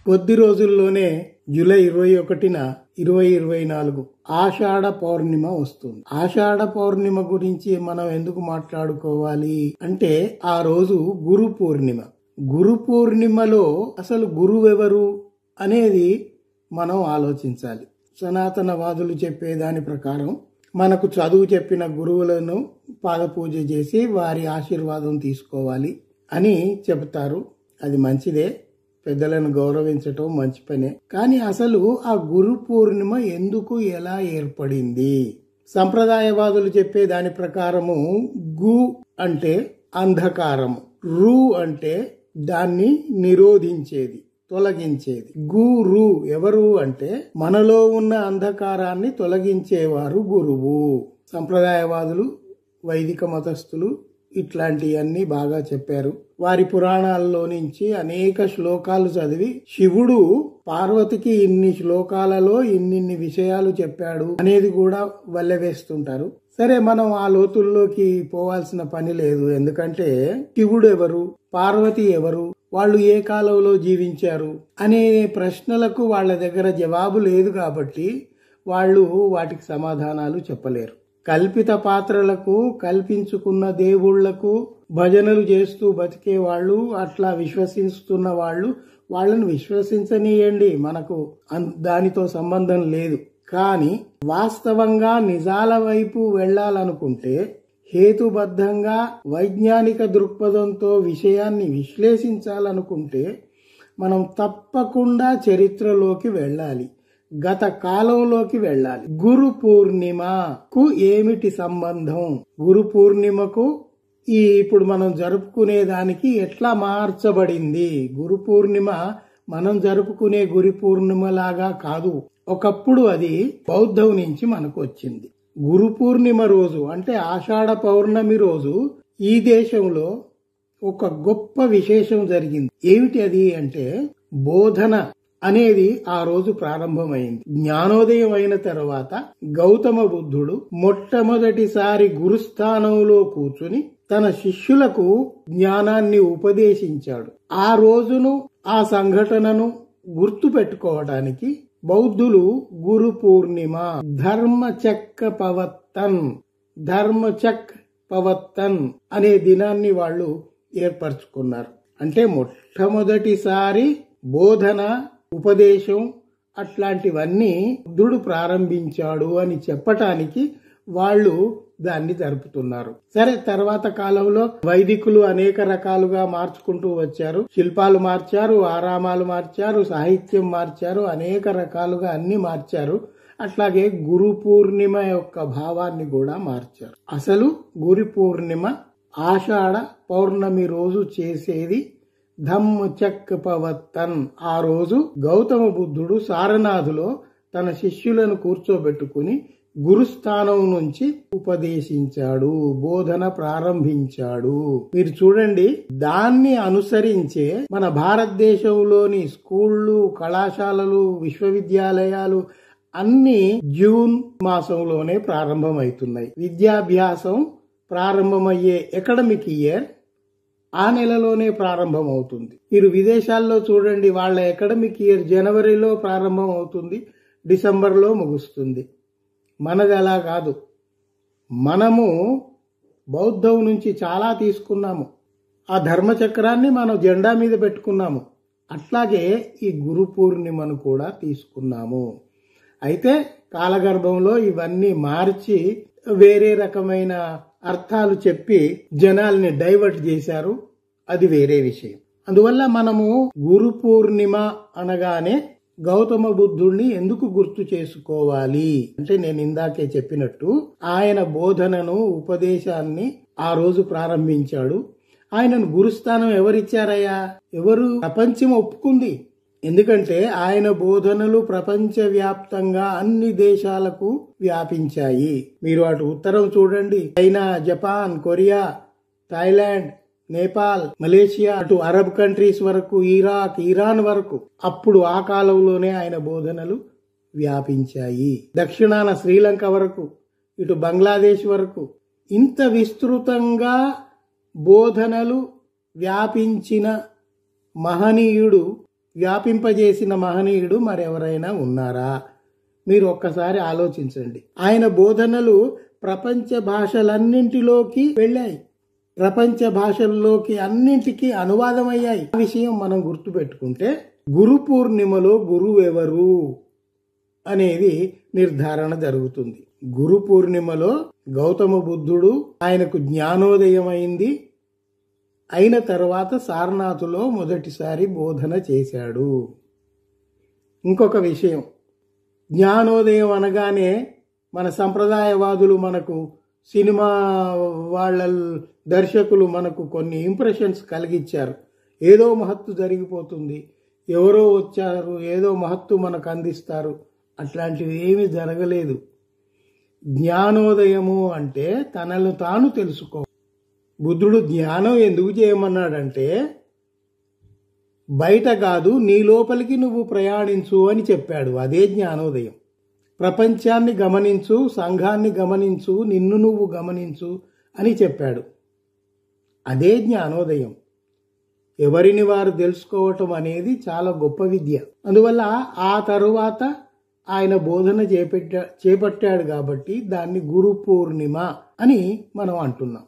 కొద్ది రోజుల్లోనే జూలై 21న 2024 ఆషాఢ పౌర్ణిమ వస్తుంది. ఆషాఢ పౌర్ణిమ గురించి మనం ఎందుకు మాట్లాడుకోవాలి అంటే ఆ రోజు గురు పూర్ణిమ. గురు పూర్ణిమలో అసలు గురువెవరు అనేది మనం ఆలోచించాలి. సనాతనవాదులు చెప్పే దాని ప్రకారం మనకు చదువు చెప్పిన గురువులను పాదపూజ చేసి వారి ఆశీర్వాదం తీసుకోవాలి అని చెబుతారు. అది మంచిదే, పెద్దలను గౌరవించటం మంచి పనే. కానీ అసలు ఆ గురు పూర్ణిమ ఎందుకు ఎలా ఏర్పడింది? సంప్రదాయవాదులు చెప్పే దాని ప్రకారము గు అంటే అంధకారము, రు అంటే దాన్ని నిరోధించేది, తొలగించేది. గురు ఎవరు అంటే మనలో ఉన్న అంధకారాన్ని తొలగించేవారు గురువు. సంప్రదాయవాదులు, వైదిక మతస్థులు ఇట్లాంటివన్నీ బాగా చెప్పారు. వారి పురాణాల్లో నుంచి అనేక శ్లోకాలు చదివి శివుడు పార్వతికి ఇన్ని శ్లోకాలలో ఇన్నిన్ని విషయాలు చెప్పాడు అనేది కూడా వల్లెవేస్తుంటారు. సరే, మనం ఆ లోతుల్లోకి పోవాల్సిన పని లేదు. ఎందుకంటే శివుడు ఎవరు, పార్వతి ఎవరు, వాళ్ళు ఏ కాలంలో జీవించారు అనే ప్రశ్నలకు వాళ్ళ దగ్గర జవాబు లేదు కాబట్టి వాళ్ళు వాటికి సమాధానాలు చెప్పలేరు. కల్పిత పాత్రలకు, కల్పించుకున్న దేవుళ్లకు భజనలు చేస్తూ బతికే వాళ్ళు, అట్లా విశ్వసిస్తున్న వాళ్ళు, వాళ్ళను విశ్వసించనీయండి, మనకు దానితో సంబంధం లేదు. కానీ వాస్తవంగా నిజాల వైపు వెళ్లాలనుకుంటే హేతుబద్ధంగా వైజ్ఞానిక దృక్పథంతో విషయాన్ని విశ్లేషించాలనుకుంటే మనం తప్పకుండా చరిత్రలోకి వెళ్ళాలి, గత కాలంలోకి వెళ్ళాలి. గురు పూర్ణిమకు ఏమిటి సంబంధం? గురు పూర్ణిమకు ఇప్పుడు మనం జరుపుకునే దానికి ఎట్లా మార్చబడింది? గురు పూర్ణిమ మనం జరుపుకునే గురు పూర్ణిమ లాగా కాదు. ఒకప్పుడు అది బౌద్ధం నుంచి మనకు వచ్చింది. గురు పూర్ణిమ రోజు అంటే ఆషాఢ పౌర్ణమి రోజు ఈ దేశంలో ఒక గొప్ప విశేషం జరిగింది. ఏమిటి అది అంటే బోధన అనేది ఆ రోజు ప్రారంభమైంది. జ్ఞానోదయం అయిన తర్వాత గౌతమ బుద్ధుడు మొట్టమొదటిసారి గురుస్థానంలో కూర్చుని తన శిష్యులకు జ్ఞానాన్ని ఉపదేశించాడు. ఆ రోజును, ఆ సంఘటనను గుర్తు పెట్టుకోవడానికి బౌద్ధులు గురు పూర్ణిమ, ధర్మచక్ పవత్తన్ అనే దినాన్ని వాళ్ళు ఏర్పరచుకున్నారు. అంటే మొట్టమొదటిసారి బోధన, ఉపదేశం అట్లాంటివన్నీ బుద్ధుడు ప్రారంభించాడు అని చెప్పటానికి వాళ్ళు దాన్ని జరుపుతున్నారు. సరే, తర్వాత కాలంలో వైదికులు అనేక రకాలుగా మార్చుకుంటూ వచ్చారు. శిల్పాలు మార్చారు, ఆరామాలు మార్చారు, సాహిత్యం మార్చారు, అనేక రకాలుగా అన్ని మార్చారు. అట్లాగే గురు పూర్ణిమ యొక్క భావాన్ని కూడా మార్చారు. అసలు గురు పూర్ణిమ ఆషాఢ పౌర్ణమి రోజు చేసేది ధమ్మచక్ పవత్తన్. ఆ రోజు గౌతమ బుద్ధుడు సారనాథులో తన శిష్యులను కూర్చోబెట్టుకుని గురుస్థానం నుంచి ఉపదేశించాడు, బోధన ప్రారంభించాడు. మీరు చూడండి, దాన్ని అనుసరించే మన భారతదేశంలోని స్కూళ్లు, కళాశాలలు, విశ్వవిద్యాలయాలు అన్ని జూన్ మాసంలోనే ప్రారంభమవుతున్నాయి. విద్యాభ్యాసం ప్రారంభమయ్యే అకాడమిక్ ఇయర్ ఆ నెలలోనే ప్రారంభమవుతుంది. మీరు విదేశాల్లో చూడండి, వాళ్ళ అకాడమిక్ ఇయర్ జనవరిలో ప్రారంభం అవుతుంది, డిసెంబర్లో ముగుస్తుంది. మనది అలా కాదు. మనము బౌద్ధం నుంచి చాలా తీసుకున్నాము. ఆ ధర్మచక్రాన్ని మనం జెండా మీద పెట్టుకున్నాము. అట్లాగే ఈ గురు పూర్ణిమను కూడా తీసుకున్నాము. అయితే కాలగర్భంలో ఇవన్నీ మార్చి వేరే రకమైన అర్థాలు చెప్పి జనాల్ని డైవర్ట్ చేశారు. అది వేరే విషయం. అందువల్ల మనము గురు పూర్ణిమ అనగానే గౌతమ బుద్ధుడిని ఎందుకు గుర్తు చేసుకోవాలి అంటే, నేను ఇందాకే చెప్పినట్టు ఆయన బోధనను, ఉపదేశాన్ని ఆ రోజు ప్రారంభించాడు. ఆయనను గురుస్థానం ఎవరిచ్చారయ్యా? ఎవరు? ప్రపంచం ఒప్పుకుంది. ఎందుకంటే ఆయన బోధనలు ప్రపంచవ్యాప్తంగా అన్ని దేశాలకు వ్యాపించాయి. మీరు అటు ఉత్తరం చూడండి, China, Japan, Korea, Thailand, Nepal, Malaysia, అటు అరబ్ కంట్రీస్ వరకు, ఇరాక్, ఇరాన్ వరకు అప్పుడు ఆ కాలంలోనే ఆయన బోధనలు వ్యాపించాయి. దక్షిణాన శ్రీలంక వరకు, ఇటు బంగ్లాదేశ్ వరకు ఇంత విస్తృతంగా బోధనలు వ్యాపించిన మహనీయుడు వ్యాపింపజేసిన మహనీయుడు మరెవరైనా ఉన్నారా? మీరు ఒక్కసారి ఆలోచించండి. ఆయన బోధనలు ప్రపంచ భాషలన్నింటిలోకి వెళ్ళాయి. ప్రపంచ భాషల్లోకి అన్నింటికీ అనువాదమయ్యాయి. ఆ విషయం మనం గుర్తుపెట్టుకుంటే గురు పూర్ణిమలో గురువెవరు అనేది నిర్ధారణ జరుగుతుంది. గురు పూర్ణిమలో గౌతమ బుద్ధుడు, ఆయనకు జ్ఞానోదయం అయింది. అయిన తర్వాత సారనాథులో మొదటిసారి బోధన చేశాడు. ఇంకొక విషయం, జ్ఞానోదయం అనగానే మన సంప్రదాయవాదులు, మనకు సినిమా వాళ్ళ దర్శకులు మనకు కొన్ని ఇంప్రెషన్స్ కలిగించారు. ఏదో మహత్తు జరిగిపోతుంది, ఎవరో వచ్చారు, ఏదో మహత్తు మనకు అందిస్తారు. అట్లాంటివి ఏమీ జరగలేదు. జ్ఞానోదయము అంటే తనను తాను తెలుసుకో. బుద్ధుడు జ్ఞానం ఎందుకు చేయమన్నాడంటే, బయట కాదు నీ లోపలికి నువ్వు ప్రయాణించు అని చెప్పాడు. అదే జ్ఞానోదయం. ప్రపంచాన్ని గమనించు, సంఘాన్ని గమనించు, నిన్ను నువ్వు గమనించు అని చెప్పాడు. అదే జ్ఞానోదయం. ఎవరిని వారు తెలుసుకోవటం అనేది చాలా గొప్ప విద్య. అందువల్ల ఆ తరువాత ఆయన బోధన చేపట్టాడు కాబట్టి దాన్ని గురు పూర్ణిమ అని మనం అంటున్నాం.